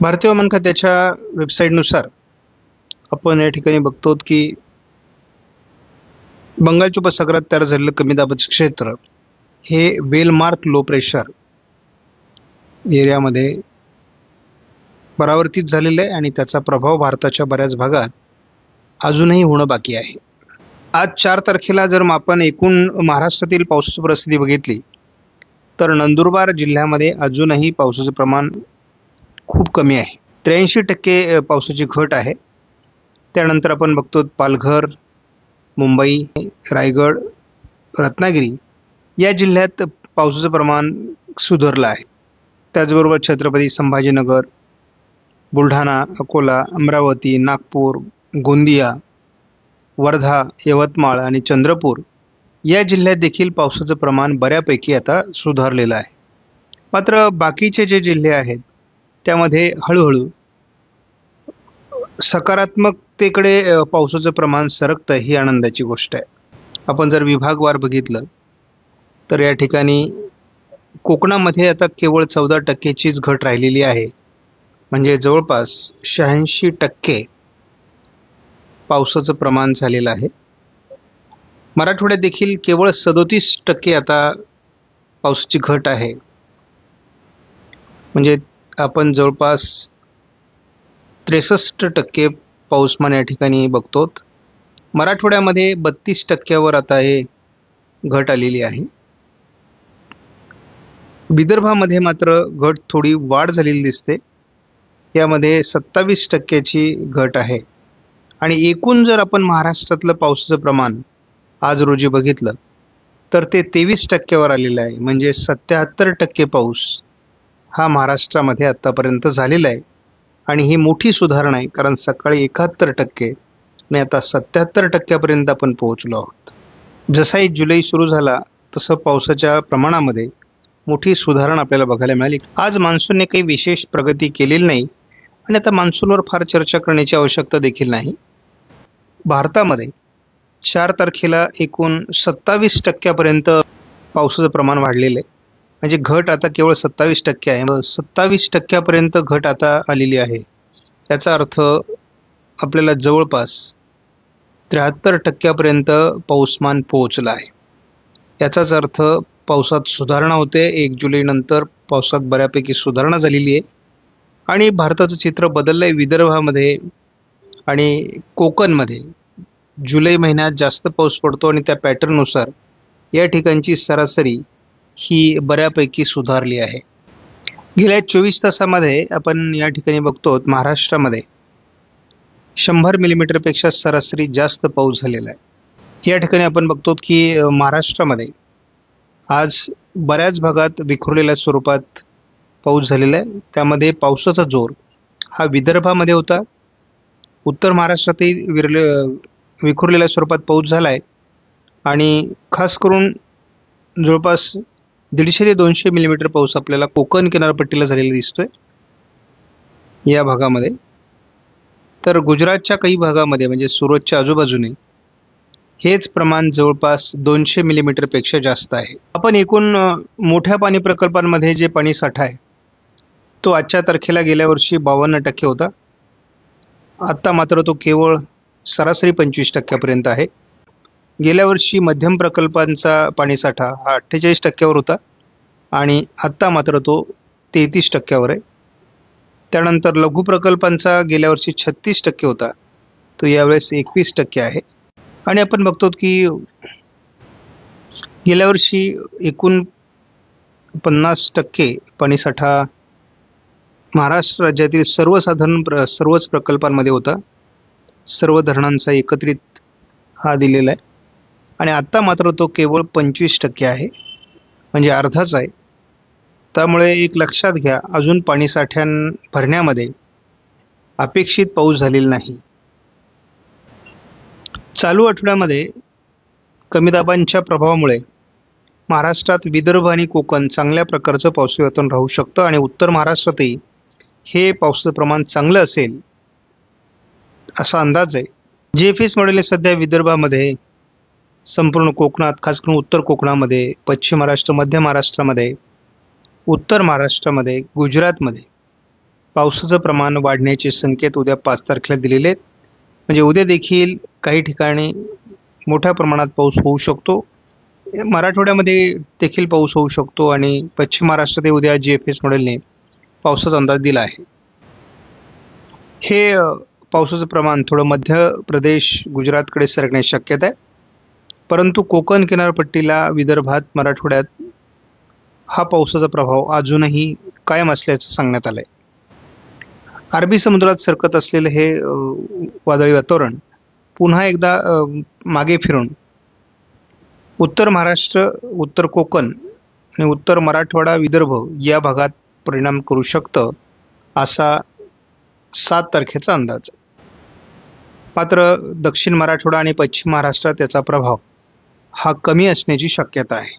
भारतीय हवामान खात्याच्या वेबसाईटनुसार आपण या ठिकाणी बघतो की बंगालच्या उपसागरात तयार झालेलं कमी दाबाचे क्षेत्र हे वेलमार्क लो प्रेशर एरियामध्ये परावर्तित झालेलं आहे आणि त्याचा प्रभाव भारताच्या बऱ्याच भागात अजूनही होणं बाकी आहे. आज 4 तारखेला जर आपण एकूण महाराष्ट्रातील पावसाची परिस्थिती बघितली तर नंदुरबार जिल्ह्यामध्ये अजूनही पावसाचं प्रमाण खूप कमी आहे. 83% पावसाची घट आहे. त्यानंतर आपण बघतो पालघर, मुंबई, रायगड, रत्नागिरी या जिल्ह्यात पावसाचं प्रमाण सुधारलं आहे. त्याचबरोबर छत्रपती संभाजीनगर, बुलढाणा, अकोला, अमरावती, नागपूर, गोंदिया, वर्धा, यवतमाळ आणि चंद्रपूर या जिल्ह्यात देखील पावसाचं प्रमाण बऱ्यापैकी आता सुधारलेलं आहे. मात्र बाकीचे जे जिल्हे आहेत त्यामध्ये हळूहळू सकारात्मकतेकडे पावसाचं प्रमाण सरकतं ही आनंदाची गोष्ट आहे. आपण जर विभागवार बघितलं तर या ठिकाणी कोकणामध्ये आता केवळ 14%चीच घट राहिलेली आहे. म्हणजे जवळपास 86% पावसाचं प्रमाण झालेलं आहे. मराठवाड्यात देखील केवळ 37% आता पावसाची घट आहे. म्हणजे आपण जवळपास 63% पाऊसमान या ठिकाणी बघतो. मराठवाड्यामध्ये 32%वर आता हे घट आलेली आहे. विदर्भामध्ये मात्र घट थोडी वाढ झालेली दिसते. यामध्ये 27%ची घट आहे. आणि एकूण जर आपण महाराष्ट्रातलं पावसाचं प्रमाण आज रोजी बघितलं तर ते 23%वर आलेलं आहे. म्हणजे 77% पाऊस हा महाराष्ट्रामध्ये आत्तापर्यंत झालेला आहे. आणि ही मोठी सुधारणा आहे, कारण सकाळी 71% आणि आता 77%पर्यंत आपण पोहोचलो आहोत. जसाही जुलै सुरू झाला तसं पावसाच्या प्रमाणामध्ये मोठी सुधारणा आपल्याला बघायला मिळाली. आज मान्सूनने काही विशेष प्रगती केलेली नाही आणि आता मान्सूनवर फार चर्चा करण्याची आवश्यकता देखील नाही. भारतामध्ये 4 तारखेला एकूण 27%पर्यंत पावसाचं प्रमाण वाढलेलं आहे. म्हणजे घट आता केवळ 27% आहे. 27%पर्यंत घट आता आलेली आहे. त्याचा अर्थ आपल्याला जवळपास 73%पर्यंत पाऊसमान पोहोचलं आहे. याचाच अर्थ पावसात सुधारणा होते. 1 जुलैनंतर पावसात बऱ्यापैकी सुधारणा झालेली आहे आणि भारताचं चित्र बदललं आहे. विदर्भामध्ये आणि कोकणमध्ये जुलै महिन्यात जास्त पाऊस पडतो आणि त्या पॅटर्ननुसार या ठिकाणची सरासरी ही बऱ्यापैकी सुधारली आहे. गेल्या 24 तासामध्ये आपण या ठिकाणी बघतो महाराष्ट्रामध्ये 100 मिलीमीटरपेक्षा सरासरी जास्त पाऊस झालेला आहे. या ठिकाणी आपण बघतो की महाराष्ट्रामध्ये आज बऱ्याच भागात विखुरलेल्या स्वरूपात पाऊस झालेला आहे. त्यामध्ये पावसाचा जोर हा विदर्भामध्ये होता. उत्तर महाराष्ट्रातही विखुरलेल्या स्वरूपात पाऊस झाला आहे आणि खास करून जवळपास 150 ते 200 मिलीमीटर पाऊस आपल्याला कोकण किनारपट्टीला झालेला दिसतोय या भागामध्ये. तर गुजरातच्या काही भागामध्ये म्हणजे सुरतच्या आजूबाजूने हेच प्रमाण जवळपास 200 मिलीमीटरपेक्षा जास्त आहे. आपण एकूण मोठ्या पाणी प्रकल्पांमध्ये जे पाणी साठा आहे तो आजच्या तारखेला गेल्या वर्षी 52% होता. आत्ता मात्र तो केवळ सरासरी 25%पर्यंत आहे. गेल्या वर्षी मध्यम प्रकल्पांचा पाणीसाठा हा 48%वर होता आणि आत्ता मात्र तो 33%वर आहे. त्यानंतर लघु प्रकल्पांचा गेल्या वर्षी 36% होता, तो यावेळेस 21% आहे. आणि आपण बघतो की गेल्या वर्षी एकूण 50% पाणीसाठा महाराष्ट्र राज्यातील सर्वच प्रकल्पांमध्ये होता. सर्व धरणांचा एकत्रित हा दिलेला आहे आणि आत्ता मात्र तो केवळ 25% आहे. म्हणजे अर्धाच आहे. त्यामुळे एक लक्षात घ्या, अजून पाणीसाठ्या भरण्यामध्ये अपेक्षित पाऊस झालेला नाही. चालू आठवड्यामध्ये कमी दाबांच्या प्रभावामुळे महाराष्ट्रात विदर्भ आणि कोकण चांगल्या प्रकारचं पावसाळी वातावरण राहू शकतं आणि उत्तर महाराष्ट्रातही हे पावसाचं प्रमाण चांगलं असेल असा अंदाज आहे. GFS मॉडेल सध्या विदर्भामध्ये, संपूर्ण कोकणात, खास करून उत्तर कोकणामध्ये, पश्चिम महाराष्ट्र, मध्य महाराष्ट्रामध्ये, उत्तर महाराष्ट्रामध्ये, गुजरातमध्ये पावसाचं प्रमाण वाढण्याचे संकेत उद्या 5 तारखेला दिलेले आहेत. म्हणजे उद्या देखील काही ठिकाणी मोठ्या प्रमाणात पाऊस होऊ शकतो. मराठवाड्यामध्ये देखील पाऊस होऊ शकतो आणि पश्चिम महाराष्ट्रात उद्या GFS मॉडेलने पावसाचा अंदाज दिला आहे. हे पावसाचं प्रमाण थोडं मध्य प्रदेश, गुजरातकडे सरकण्याची शक्यता आहे. परंतु कोकण किनारपट्टीला, विदर्भात, मराठवाड्यात हा पावसाचा प्रभाव अजूनही कायम असल्याचं सांगण्यात आलंय. अरबी समुद्रात सरकत असलेलं हे वादळी वातावरण पुन्हा एकदा मागे फिरून उत्तर महाराष्ट्र, उत्तर कोकण आणि उत्तर मराठवाडा, विदर्भ या भागात परिणाम करू शकतं असा 7 तारखेचा अंदाज. मात्र दक्षिण मराठवाडा आणि पश्चिम महाराष्ट्रात त्याचा प्रभाव हा कमी असण्याची शक्यता आहे.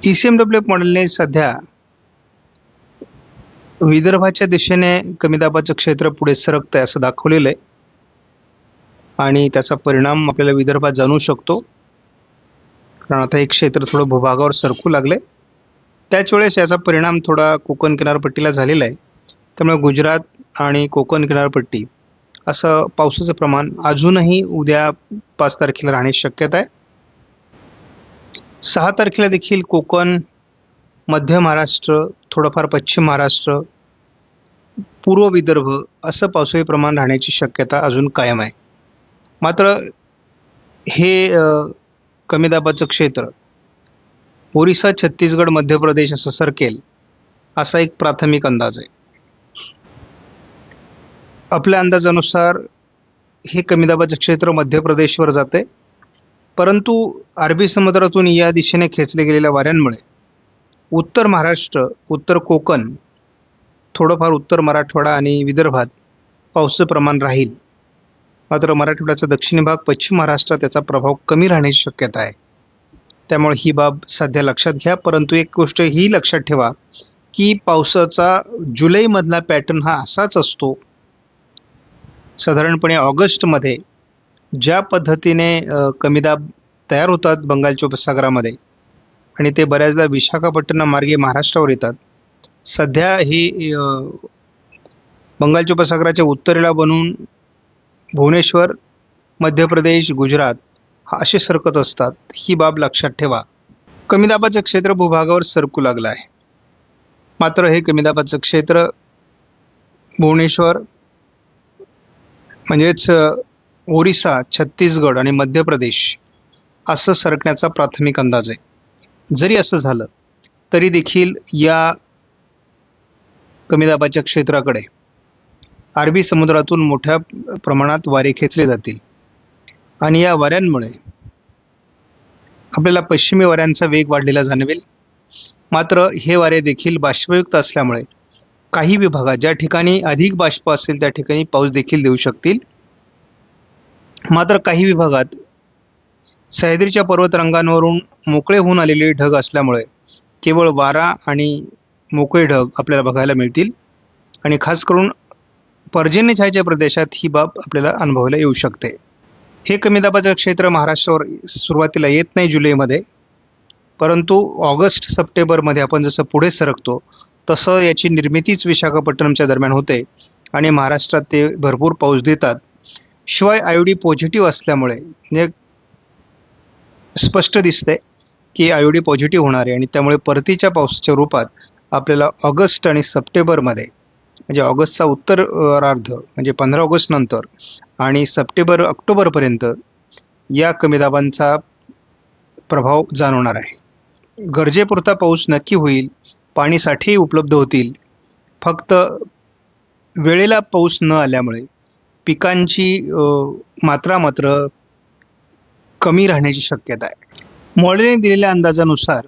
ECMWF मॉडेलने सध्या विदर्भाच्या दिशेने कमी दाबाचं क्षेत्र पुढे सरकतंय असं दाखवलेलं आहे आणि त्याचा परिणाम आपल्याला विदर्भात जाणवू शकतो, कारण आता हे क्षेत्र थोडं भूभागावर सरकू लागलंय. त्याच वेळेस याचा परिणाम थोडा कोकण किनारपट्टीला झालेला आहे. त्यामुळे गुजरात आणि कोकण किनारपट्टी असं पावसाचं प्रमाण अजूनही उद्या 5 तारखेला राहण्याची शक्यता आहे. 6 तारखेला देखील कोकण, मध्य महाराष्ट्र, थोडंफार पश्चिम महाराष्ट्र, पूर्व विदर्भ असं पावसाळी प्रमाण राहण्याची शक्यता अजून कायम आहे. मात्र हे कमी दाबाचं क्षेत्र ओरिसा, छत्तीसगड, मध्य प्रदेश असं सरकेल असा एक प्राथमिक अंदाज आहे. आपल्या अंदाजानुसार हे कमी दाबाचं क्षेत्र मध्य प्रदेशवर जाते, परंतु अरबी समुद्रातून या दिशेने खेचले गेलेल्या वाऱ्यांमुळे उत्तर महाराष्ट्र, उत्तर कोकण, थोडंफार उत्तर मराठवाडा आणि विदर्भात पावसाचं प्रमाण राहील. मात्र मराठवाड्याचा दक्षिणी भाग, पश्चिम महाराष्ट्रात त्याचा प्रभाव कमी राहण्याची शक्यता आहे. त्यामुळे ही बाब सध्या लक्षात घ्या. परंतु एक गोष्ट ही लक्षात ठेवा की पावसाचा जुलैमधला पॅटर्न हा असाच असतो. साधारणपणे ऑगस्टमध्ये ज्या पद्धतीने कमी दाब तयार होतात बंगालच्या उपसागरामध्ये आणि ते बऱ्याचदा विशाखापट्टणम मार्गे महाराष्ट्रावर येतात. सध्या ही बंगालच्या उपसागराच्या उत्तरेला बनून भुवनेश्वर, मध्य प्रदेश, गुजरात हा असे सरकत असतात. ही बाब लक्षात ठेवा. कमी दाबाचं क्षेत्र भूभागावर सरकू लागलं आहे. मात्र हे कमी दाबाचं क्षेत्र भुवनेश्वर म्हणजेच ओरिसा, छत्तीसगड आणि मध्य प्रदेश असं सरकण्याचा प्राथमिक अंदाज आहे. जरी असं झालं तरी देखील या कमी दाबाच्या क्षेत्राकडे अरबी समुद्रातून मोठ्या प्रमाणात वारे खेचले जातील आणि या वाऱ्यांमुळे आपल्याला पश्चिमी वाऱ्यांचा वेग वाढलेला जाणवेल. मात्र हे वारे देखील बाष्पयुक्त असल्यामुळे काही विभागात ज्या ठिकाणी अधिक बाष्प असेल त्या ठिकाणी पाऊस देखील देऊ शकतील. मात्र काही विभागात सह्याद्रीच्या पर्वतरांगांवरून मोकळे होऊन आलेले ढग असल्यामुळे केवळ वारा आणि मोकळे ढग आपल्याला बघायला मिळतील आणि खास करून पर्जन्य छायेच्या प्रदेशात ही बाब आपल्याला अनुभवायला येऊ शकते. हे कमी दाबाचं क्षेत्र महाराष्ट्रावर सुरुवातीला येत नाही जुलैमध्ये, परंतु ऑगस्ट, सप्टेंबरमध्ये आपण जसं पुढे सरकतो तसं याची निर्मितीच विशाखापट्टणमच्या दरम्यान होते आणि महाराष्ट्रात ते भरपूर पाऊस देतात. शिवाय IOD पॉझिटिव्ह असल्यामुळे म्हणजे स्पष्ट दिसतंय की IOD पॉझिटिव्ह होणार आहे आणि त्यामुळे परतीच्या पावसाच्या रूपात आपल्याला ऑगस्ट आणि सप्टेंबरमध्ये म्हणजे ऑगस्टचा उत्तरार्ध म्हणजे 15 ऑगस्ट नंतर आणि सप्टेंबर, ऑक्टोबरपर्यंत या कमी दाबांचा प्रभाव जाणवणार आहे. गरजेपुरता पाऊस नक्की होईल, पाणीसाठेही उपलब्ध होतील. फक्त वेळेला पाऊस न आल्यामुळे पिकांची मात्रा मात्र कमी राहण्याची शक्यता आहे. मॉडेलने दिलेल्या अंदाजानुसार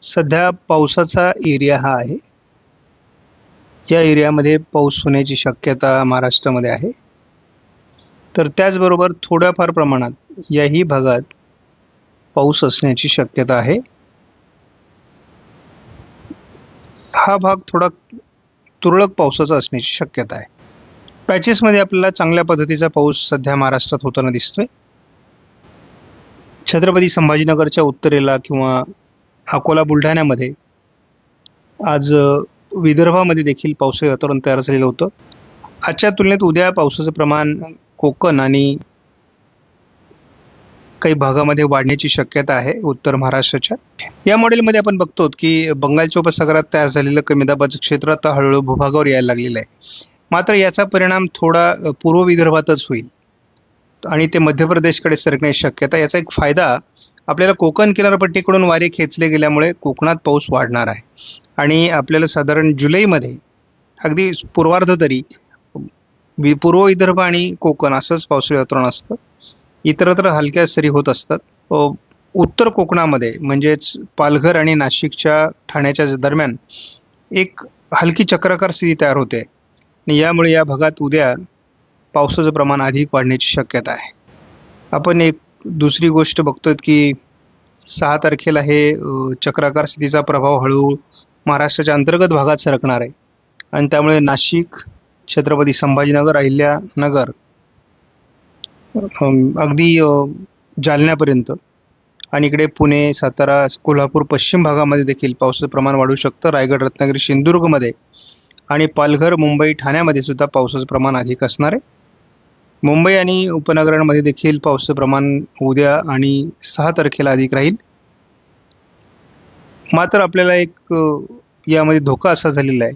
सध्या पावसाचा एरिया हा आहे, ज्या एरियामध्ये पाऊस होण्याची शक्यता महाराष्ट्रामध्ये आहे. तर त्याचबरोबर थोड्याफार प्रमाणात याही भागात पाऊस असण्याची शक्यता आहे. हा भाग थोडा तुरळक पावसाचा असण्याची शक्यता आहे. पॅचेसमध्ये आपल्याला चांगल्या पद्धतीचा पाऊस सध्या महाराष्ट्रात होताना दिसतोय. छत्रपती संभाजीनगरच्या उत्तरेला किंवा अकोला, बुलढाण्यामध्ये आज विदर्भामध्ये देखील पावसाळी वातावरण तयार झालेलं होतं. आजच्या तुलनेत उद्या पावसाचं प्रमाण कोकण आणि काही भागामध्ये वाढण्याची शक्यता आहे उत्तर महाराष्ट्राच्या. या मॉडेलमध्ये आपण बघतो की बंगालच्या उपसागरात तयार झालेलं कमी दाबाचं क्षेत्र आता हळूहळू भूभागावर यायला लागलेलं आहे. मात्र याचा परिणाम थोडा पूर्व विदर्भातच होईल आणि ते मध्य प्रदेशकडे सरकण्याची शक्यता. याचा एक फायदा आपल्याला कोकण किनारपट्टीकडून वारे खेचले गेल्यामुळे कोकणात पाऊस वाढणार आहे आणि आपल्याला साधारण जुलैमध्ये अगदी पूर्वार्ध तरी पूर्व विदर्भ आणि कोकण असंच पावसाळी वातावरण असतं. इतरत्र हलक्या सरी होत असतात. उत्तर कोकणामध्ये म्हणजेच पालघर आणि नाशिकच्या ठाण्याच्या दरम्यान एक हलकी चक्राकार स्थिती तयार होते आणि यामुळे या भागात उद्या पावसाचं प्रमाण अधिक वाढण्याची शक्यता आहे. आपण एक दुसरी गोष्ट बघतोय की 6 तारखेला हे चक्राकार स्थितीचा प्रभाव हळूहळू महाराष्ट्राच्या अंतर्गत भागात सरकणार आहे आणि त्यामुळे नाशिक, छत्रपती संभाजीनगर, अहिल्यानगर अगदी जालन्यापर्यंत आणि इकडे पुणे, सातारा, कोल्हापूर पश्चिम भागामध्ये देखील पावसाचं प्रमाण वाढू शकतं. रायगड, रत्नागिरी, सिंधुदुर्गमध्ये आणि पालघर, मुंबई, ठाण्यामध्ये सुद्धा पावसाचं प्रमाण अधिक असणार आहे. मुंबई आणि उपनगरांमध्ये देखील पावसाचं प्रमाण उद्या आणि 6 तारखेला अधिक राहील. मात्र आपल्याला एक यामध्ये धोका असा झालेला आहे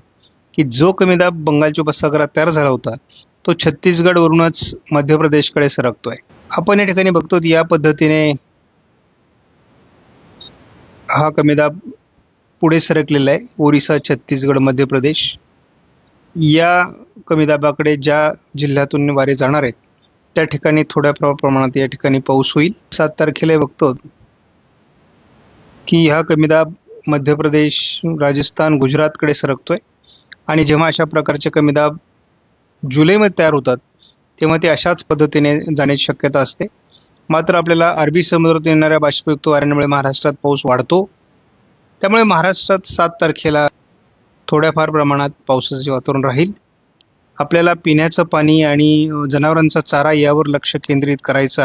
की जो कमी दाब बंगालच्या उपसागरात तयार झाला होता तो छत्तीसगडवरूनच मध्य प्रदेशकडे सरकतोय. आपण या ठिकाणी बघतो या पद्धतीने हा कमी दाब पुढे सरकलेला आहे. ओरिसा, छत्तीसगड, मध्य प्रदेश या कमी दाबाकडे ज्या जिल्ह्यातून वारे जाणार आहेत त्या ठिकाणी थोड्या प्रमाणात या ठिकाणी पाऊस होईल. 7 तारखेला बघतो की हा कमी दाब मध्य प्रदेश, राजस्थान, गुजरातकडे सरकतोय आणि जेव्हा अशा प्रकारचे कमी दाब जुलैमध्ये तयार होतात तेव्हा ते अशाच पद्धतीने जाण्याची शक्यता असते. मात्र आपल्याला अरबी समुद्रातून येणाऱ्या बाष्पयुक्त वाऱ्यांमुळे महाराष्ट्रात पाऊस वाढतो. त्यामुळे महाराष्ट्रात 7 तारखेला थोड्याफार प्रमाणात पावसाचे वातावरण राहील. आपल्याला पिण्याचं पाणी आणि जनावरांचा चारा यावर लक्ष केंद्रित करायचं आहे.